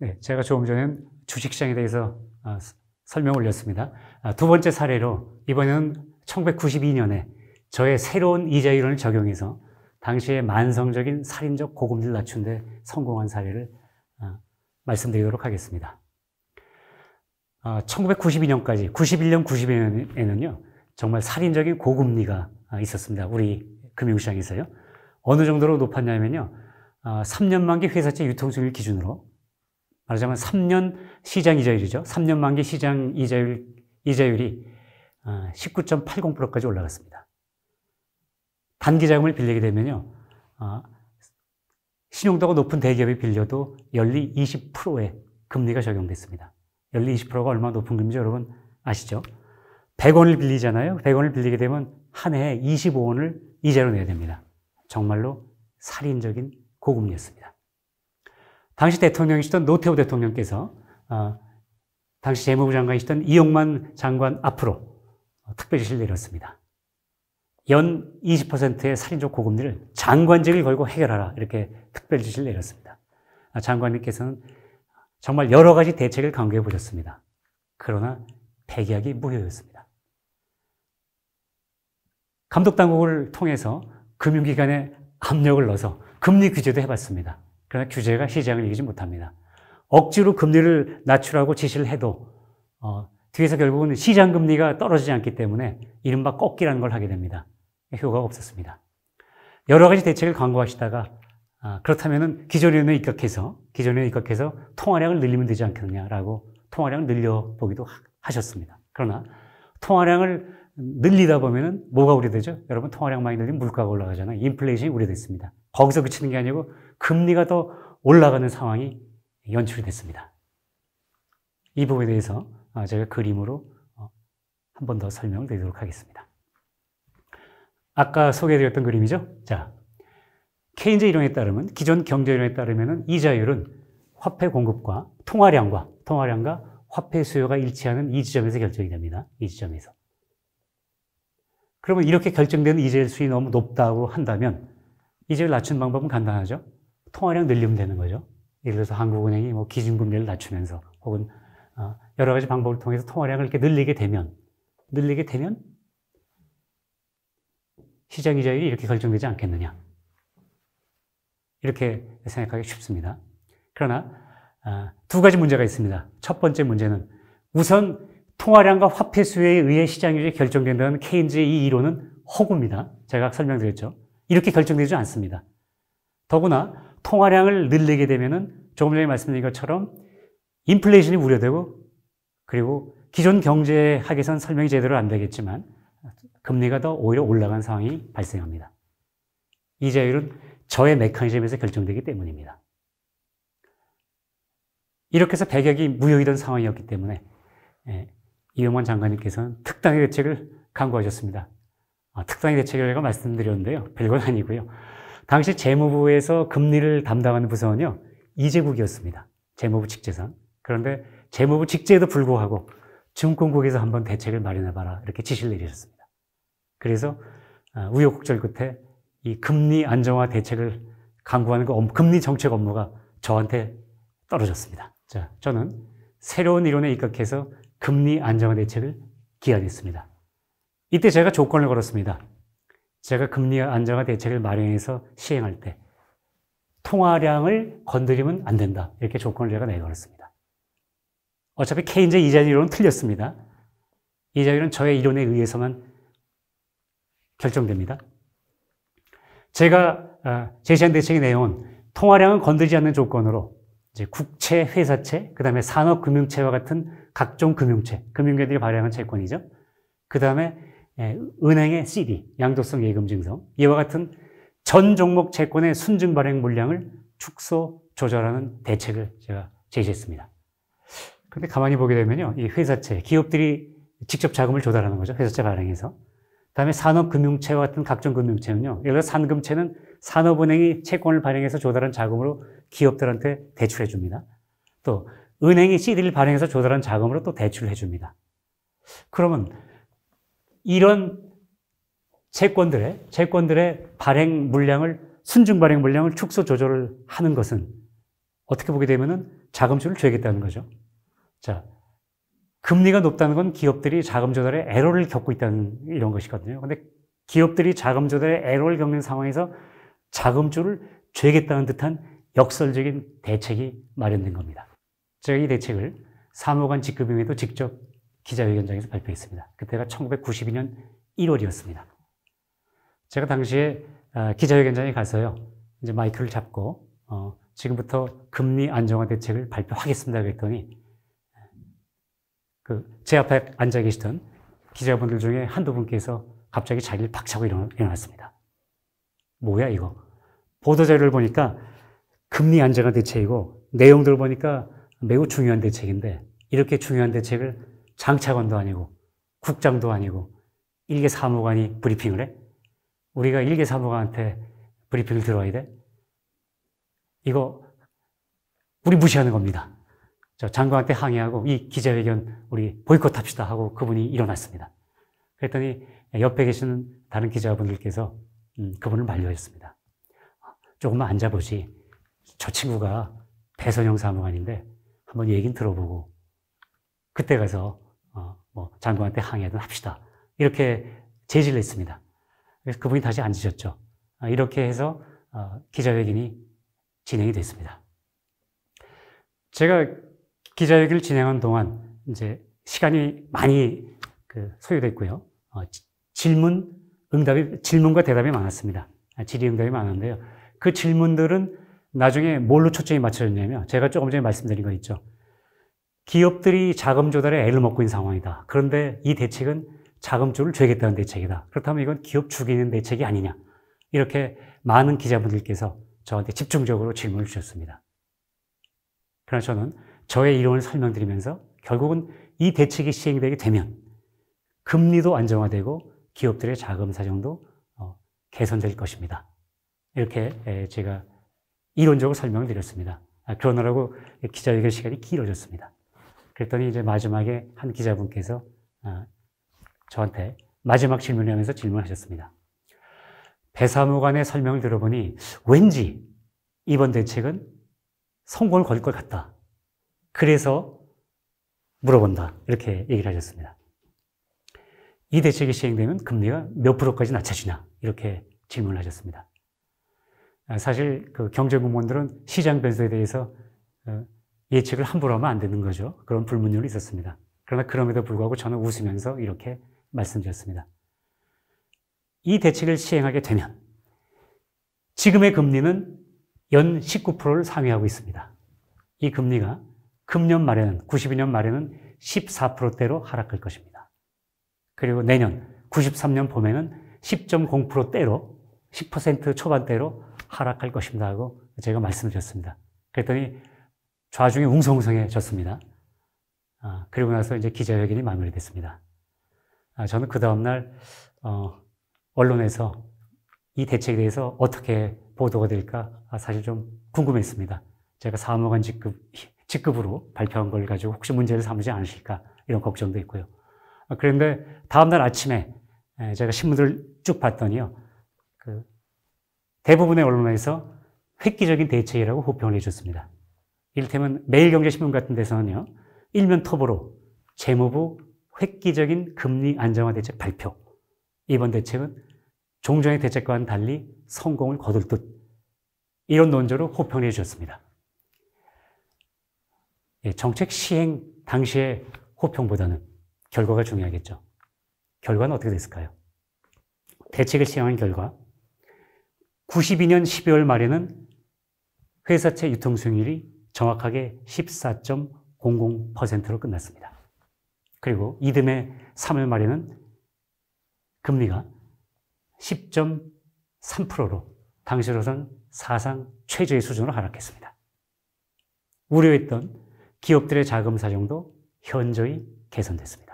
네, 제가 조금 전에 주식시장에 대해서 설명을 올렸습니다. 두 번째 사례로 이번에는 1992년에 저의 새로운 이자이론을 적용해서 당시의 만성적인 살인적 고금리를 낮춘 데 성공한 사례를 말씀드리도록 하겠습니다. 1992년까지, 91년, 92년에는요, 정말 살인적인 고금리가 있었습니다. 우리 금융시장에서요. 어느 정도로 높았냐면요, 3년 만기 회사채 유통수익을 기준으로, 말하자면 3년 시장 이자율이죠. 3년 만기 시장 이자율이 19.80%까지 올라갔습니다. 단기 자금을 빌리게 되면요, 신용도가 높은 대기업이 빌려도 연리 20%의 금리가 적용됐습니다. 연리 20%가 얼마나 높은 금리인지 여러분 아시죠? 100원을 빌리잖아요. 100원을 빌리게 되면 한 해에 25원을 이자로 내야 됩니다. 정말로 살인적인 고금리였습니다. 당시 대통령이시던 노태우 대통령께서 당시 재무부 장관이시던 이용만 장관 앞으로 특별 지시를 내렸습니다. 연 20%의 살인적 고금리를 장관직을 걸고 해결하라, 이렇게 특별 지시를 내렸습니다. 장관님께서는 정말 여러 가지 대책을 강구해 보셨습니다. 그러나 백약이 무효였습니다. 감독당국을 통해서 금융기관에 압력을 넣어서 금리 규제도 해봤습니다. 그러나 규제가 시장을 이기지 못합니다. 억지로 금리를 낮추라고 지시를 해도 뒤에서 결국은 시장 금리가 떨어지지 않기 때문에 이른바 꺾기라는 걸 하게 됩니다. 효과가 없었습니다. 여러 가지 대책을 강구하시다가 그렇다면은 기존에 입각해서 통화량을 늘리면 되지 않겠느냐라고 통화량을 늘려보기도 하셨습니다. 그러나 통화량을 늘리다 보면은 뭐가 우려되죠? 여러분, 통화량 많이 늘리면 물가가 올라가잖아요. 인플레이션이 우려됐습니다. 거기서 그치는 게 아니고 금리가 더 올라가는 상황이 연출이 됐습니다. 이 부분에 대해서 제가 그림으로 한 번 더 설명을 드리도록 하겠습니다. 아까 소개해드렸던 그림이죠. 자, 케인즈 이론에 따르면, 기존 경제 이론에 따르면 이자율은 화폐 공급과 통화량과 화폐 수요가 일치하는 이 지점에서 결정이 됩니다. 이 지점에서. 그러면 이렇게 결정되는 이자율 수익이 너무 높다고 한다면 이자율 낮추는 방법은 간단하죠. 통화량 늘리면 되는 거죠. 예를 들어서 한국은행이 기준금리를 낮추면서 혹은 여러 가지 방법을 통해서 통화량을 이렇게 늘리게 되면 시장 이자율이 이렇게 결정되지 않겠느냐. 이렇게 생각하기 쉽습니다. 그러나 두 가지 문제가 있습니다. 첫 번째 문제는 우선 통화량과 화폐 수요에 의해 시장 이자율이 결정된다는 케인즈의 이 이론은 허구입니다. 제가 설명드렸죠. 이렇게 결정되지 않습니다. 더구나 통화량을 늘리게 되면은 조금 전에 말씀드린 것처럼 인플레이션이 우려되고, 그리고 기존 경제학에선 설명이 제대로 안 되겠지만 금리가 더 오히려 올라간 상황이 발생합니다. 이자율은 저의 메커니즘에서 결정되기 때문입니다. 이렇게 해서 백약이 무효이던 상황이었기 때문에 이용만 장관님께서는 특단의 대책을 강구하셨습니다. 특단의 대책을 제가 말씀드렸는데요. 별건 아니고요. 당시 재무부에서 금리를 담당하는 부서는요, 이재국이었습니다. 재무부 직제상. 그런데 재무부 직제에도 불구하고 증권국에서 한번 대책을 마련해봐라, 이렇게 지시를 내리셨습니다. 그래서 우여곡절 끝에 이 금리 안정화 대책을 강구하는 금리 정책 업무가 저한테 떨어졌습니다. 자, 저는 새로운 이론에 입각해서 금리 안정화 대책을 기한했습니다. 이때 제가 조건을 걸었습니다. 제가 금리 안정화 대책을 마련해서 시행할 때 통화량을 건드리면 안 된다, 이렇게 조건을 제가 내걸었습니다. 어차피 케인즈 이자율 이론은 틀렸습니다. 이자율은 저의 이론에 의해서만 결정됩니다. 제가 제시한 대책의 내용은 통화량은 건드리지 않는 조건으로 이제 국채, 회사채, 그 다음에 산업금융채와 같은 각종 금융채, 금융계들이 발행한 채권이죠. 그 다음에 은행의 CD, 양도성 예금 증서, 이와 같은 전 종목 채권의 순증 발행 물량을 축소, 조절하는 대책을 제가 제시했습니다. 그런데 가만히 보게 되면요, 이 회사채, 기업들이 직접 자금을 조달하는 거죠. 회사채 발행해서. 그다음에 산업금융채와 같은 각종 금융채는요, 예를 들어 산금채는 산업은행이 채권을 발행해서 조달한 자금으로 기업들한테 대출해 줍니다. 또 은행이 CD를 발행해서 조달한 자금으로 또 대출을 해줍니다. 그러면 이런 채권들의 발행 물량을, 순증 발행 물량을 축소 조절을 하는 것은 어떻게 보게 되면은 자금줄을 줘야겠다는 거죠. 자, 금리가 높다는 건 기업들이 자금 조달에 에러를 겪고 있다는 이런 것이거든요. 근데 기업들이 자금 조달에 에러를 겪는 상황에서 자금줄을 줘야겠다는 듯한 역설적인 대책이 마련된 겁니다. 제가 이 대책을 사무관 직급임에도 직접 기자회견장에서 발표했습니다. 그때가 1992년 1월이었습니다. 제가 당시에 기자회견장에 가서요, 이제 마이크를 잡고, 지금부터 금리 안정화 대책을 발표하겠습니다. 그랬더니, 제 앞에 앉아 계시던 기자분들 중에 한두 분께서 갑자기 자리를 박차고 일어났습니다. 뭐야, 이거? 보도자료를 보니까 금리 안정화 대책이고, 내용들을 보니까 매우 중요한 대책인데, 이렇게 중요한 대책을 장차관도 아니고, 국장도 아니고, 일개 사무관이 브리핑을 해? 우리가 일개 사무관한테 브리핑을 들어야 돼? 이거, 우리 무시하는 겁니다. 저 장관한테 항의하고 이 기자회견 우리 보이콧합시다 하고 그분이 일어났습니다. 그랬더니 옆에 계시는 다른 기자분들께서 그분을 만류했습니다. 조금만 앉아보지. 저 친구가 배선영 사무관인데 한번 얘기는 들어보고 그때 가서 장관한테 항의하든 합시다. 이렇게 제지를 했습니다. 그래서 그분이 다시 앉으셨죠. 이렇게 해서 기자회견이 진행이 됐습니다. 제가 기자회견을 진행한 동안 이제 시간이 많이 소요됐고요. 질문과 대답이 많았습니다. 질의응답이 많은데요. 그 질문들은 나중에 뭘로 초점이 맞춰졌냐면 제가 조금 전에 말씀드린 거 있죠. 기업들이 자금 조달에 애를 먹고 있는 상황이다. 그런데 이 대책은 자금줄을 줘야겠다는 대책이다. 그렇다면 이건 기업 죽이는 대책이 아니냐. 이렇게 많은 기자분들께서 저한테 집중적으로 질문을 주셨습니다. 그러나 저는 저의 이론을 설명드리면서 결국은 이 대책이 시행되게 되면 금리도 안정화되고 기업들의 자금 사정도 개선될 것입니다. 이렇게 제가 이론적으로 설명을 드렸습니다. 그러느라고 기자회견 시간이 길어졌습니다. 그랬더니 이제 마지막에 한 기자분께서 저한테 마지막 질문을 하면서 질문하셨습니다. 배사무관의 설명을 들어보니 왠지 이번 대책은 성공을 거둘 것 같다. 그래서 물어본다. 이렇게 얘기를 하셨습니다. 이 대책이 시행되면 금리가 몇 프로까지 낮춰지냐? 이렇게 질문을 하셨습니다. 사실 경제공무원들은 시장 변수에 대해서 예측을 함부로 하면 안 되는 거죠. 그런 불문율이 있었습니다. 그러나 그럼에도 불구하고 저는 웃으면서 이렇게 말씀드렸습니다. 이 대책을 시행하게 되면 지금의 금리는 연 19%를 상회하고 있습니다. 이 금리가 금년 말에는 92년 말에는 14%대로 하락할 것입니다. 그리고 내년 93년 봄에는 10.0%대로 10% 초반대로 하락할 것입니다 하고 제가 말씀드렸습니다. 그랬더니 좌중이 웅성웅성해졌습니다. 그리고 나서 이제 기자회견이 마무리됐습니다. 저는 그 다음날 언론에서 이 대책에 대해서 어떻게 보도가 될까 사실 좀 궁금했습니다. 제가 사무관 직급으로 발표한 걸 가지고 혹시 문제를 삼지 않으실까 이런 걱정도 있고요. 그런데 다음날 아침에 제가 신문들을 쭉 봤더니요. 대부분의 언론에서 획기적인 대책이라고 호평을 해줬습니다. 이를테면 매일경제신문 같은 데서는요. 일면 톱으로 재무부 획기적인 금리 안정화 대책 발표. 이번 대책은 종전의 대책과는 달리 성공을 거둘 듯 이런 논조로 호평해 주셨습니다. 정책 시행 당시의 호평보다는 결과가 중요하겠죠. 결과는 어떻게 됐을까요? 대책을 시행한 결과 92년 12월 말에는 회사채 유통 수익률이 정확하게 14.00%로 끝났습니다. 그리고 이듬해 3월 말에는 금리가 10.3%로 당시로선 사상 최저의 수준으로 하락했습니다. 우려했던 기업들의 자금 사정도 현저히 개선됐습니다.